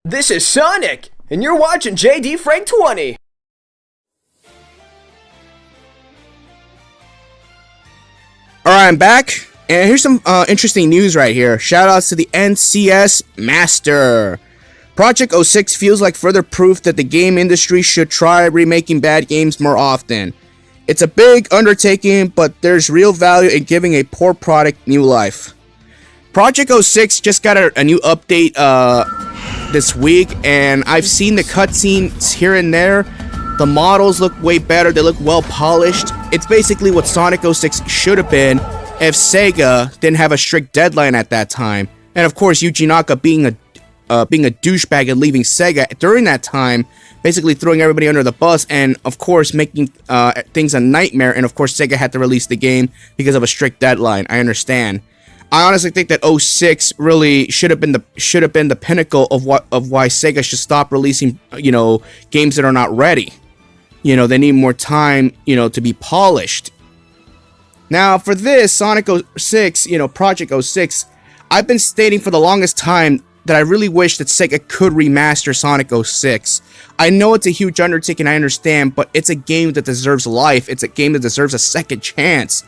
This is Sonic, and you're watching JD Frank 20. Alright, I'm back, and here's some interesting news right here. Shoutouts to the NCS Master. Project 06 feels like further proof that the game industry should try remaking bad games more often. It's a big undertaking, but there's real value in giving a poor product new life. Project 06 just got a new update this week, and I've seen the cutscenes here and there. The models look way better, they look well polished. It's basically what Sonic 06 should have been if SEGA didn't have a strict deadline at that time. And of course, Yuji Naka being a douchebag and leaving SEGA during that time, basically throwing everybody under the bus, and of course making things a nightmare. And of course, SEGA had to release the game because of a strict deadline. I understand. I honestly think that 06 really should have been the pinnacle of why SEGA should stop releasing games that are not ready. They need more time to be polished. Now for this Sonic 06, Project 06, I've been stating for the longest time that I really wish that SEGA could remaster Sonic 06. I know it's a huge undertaking, I understand, but it's a game that deserves life. It's a game that deserves a second chance.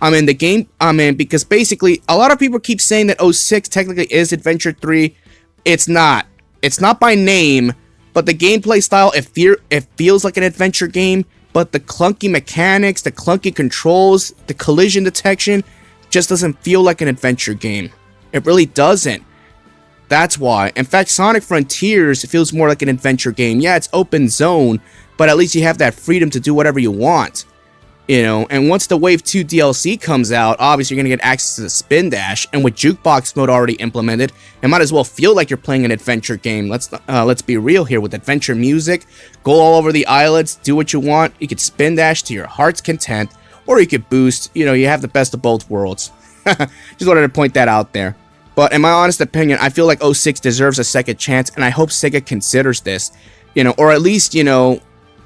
Because basically, a lot of people keep saying that 06 technically is Adventure 3. It's not. It's not by name, but the gameplay style, it feels like an adventure game, but the clunky mechanics, the clunky controls, the collision detection, just doesn't feel like an adventure game. It really doesn't. That's why. In fact, Sonic Frontiers feels more like an adventure game. Yeah, it's open zone, but at least you have that freedom to do whatever you want. And once the Wave 2 DLC comes out, obviously you're going to get access to the Spin Dash, and with Jukebox mode already implemented, it might as well feel like you're playing an adventure game. Let's be real here with adventure music. Go all over the islands, do what you want. You could Spin Dash to your heart's content, or you could boost. You have the best of both worlds. Just wanted to point that out there. But in my honest opinion, I feel like 06 deserves a second chance, and I hope SEGA considers this.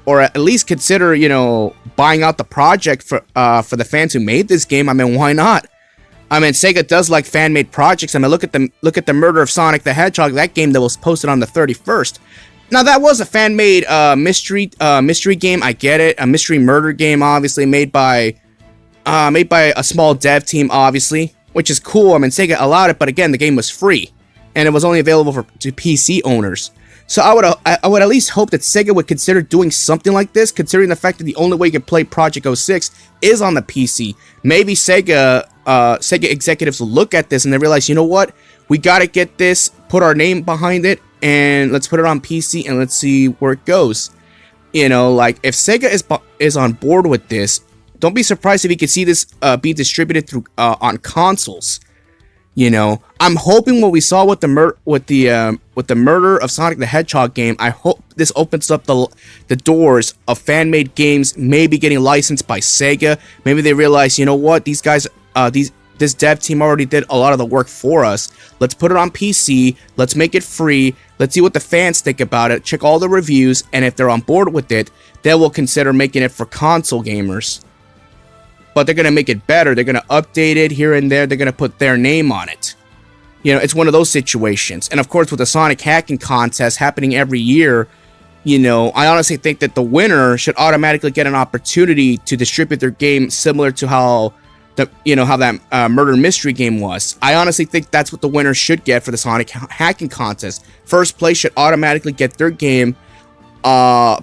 Or at least consider, buying out the project for the fans who made this game. Why not? Sega does like fan-made projects. Look at the Murder of Sonic the Hedgehog, that game that was posted on the 31st. Now, that was a fan-made mystery game, I get it. A mystery murder game, obviously, made by a small dev team, obviously, which is cool. Sega allowed it, but again, the game was free, and it was only available to PC owners. So I would at least hope that SEGA would consider doing something like this, considering the fact that the only way you can play Project 06 is on the PC. Maybe Sega executives will look at this and they realize, you know what? We gotta get this, put our name behind it, and let's put it on PC and let's see where it goes. If SEGA is on board with this, don't be surprised if you can see this be distributed through on consoles. I'm hoping what we saw with the Murder of Sonic the Hedgehog game, I hope this opens up the doors of fan-made games maybe getting licensed by SEGA. Maybe they realize, you know what, these guys, this dev team already did a lot of the work for us. Let's put it on PC, let's make it free, let's see what the fans think about it, check all the reviews, and if they're on board with it, they will consider making it for console gamers. But they're going to make it better. They're going to update it here and there. They're going to put their name on it. It's one of those situations. And of course, with the Sonic hacking contest happening every year, I honestly think that the winner should automatically get an opportunity to distribute their game similar to how that murder mystery game was. I honestly think that's what the winner should get for the Sonic hacking contest. First place should automatically get their game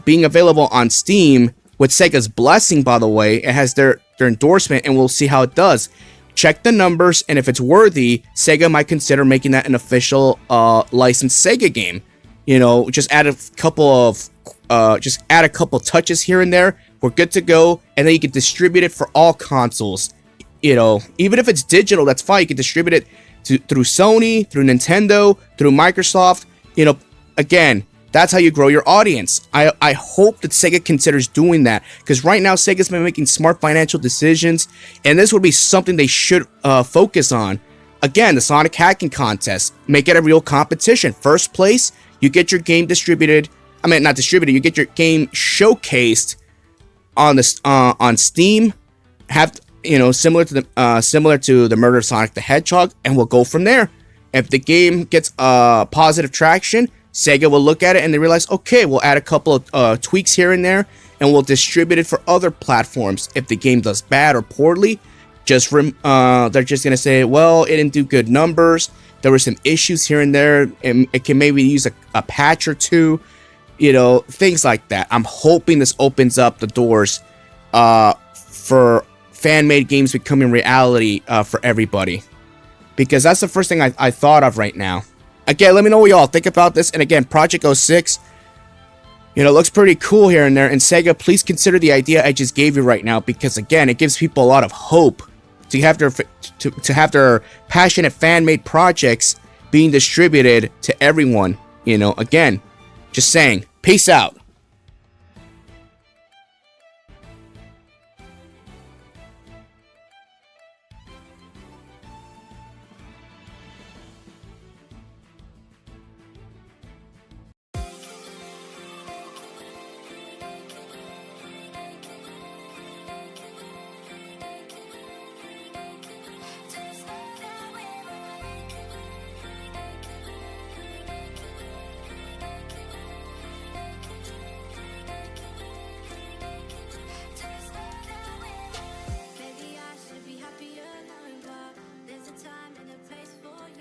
being available on Steam with Sega's blessing, by the way. It has their endorsement, and we'll see how it does. Check the numbers, and if it's worthy, Sega might consider making that an official licensed Sega game. Just add a couple touches here and there. We're good to go, and then you can distribute it for all consoles. Even if it's digital, that's fine. You can distribute it through Sony, through Nintendo, through Microsoft. Again, that's how you grow your audience. I hope that Sega considers doing that, because right now Sega's been making smart financial decisions, and this would be something they should focus on. Again, the Sonic hacking contest, make it a real competition. First place, you get your game distributed. Not distributed. You get your game showcased on Steam. Have similar to the Murder of Sonic the Hedgehog, and we'll go from there. If the game gets positive traction, Sega will look at it and they realize, okay, we'll add a couple of tweaks here and there, and we'll distribute it for other platforms. If the game does bad or poorly, they're just gonna say, well, it didn't do good numbers. There were some issues here and there, and it can maybe use a patch or two, things like that. I'm hoping this opens up the doors for fan-made games becoming reality for everybody, because that's the first thing I thought of right now. Again, let me know what y'all think about this. And again, Project 06, looks pretty cool here and there. And Sega, please consider the idea I just gave you right now, because again, it gives people a lot of hope to have their passionate fan-made projects being distributed to everyone. Again, just saying. Peace out.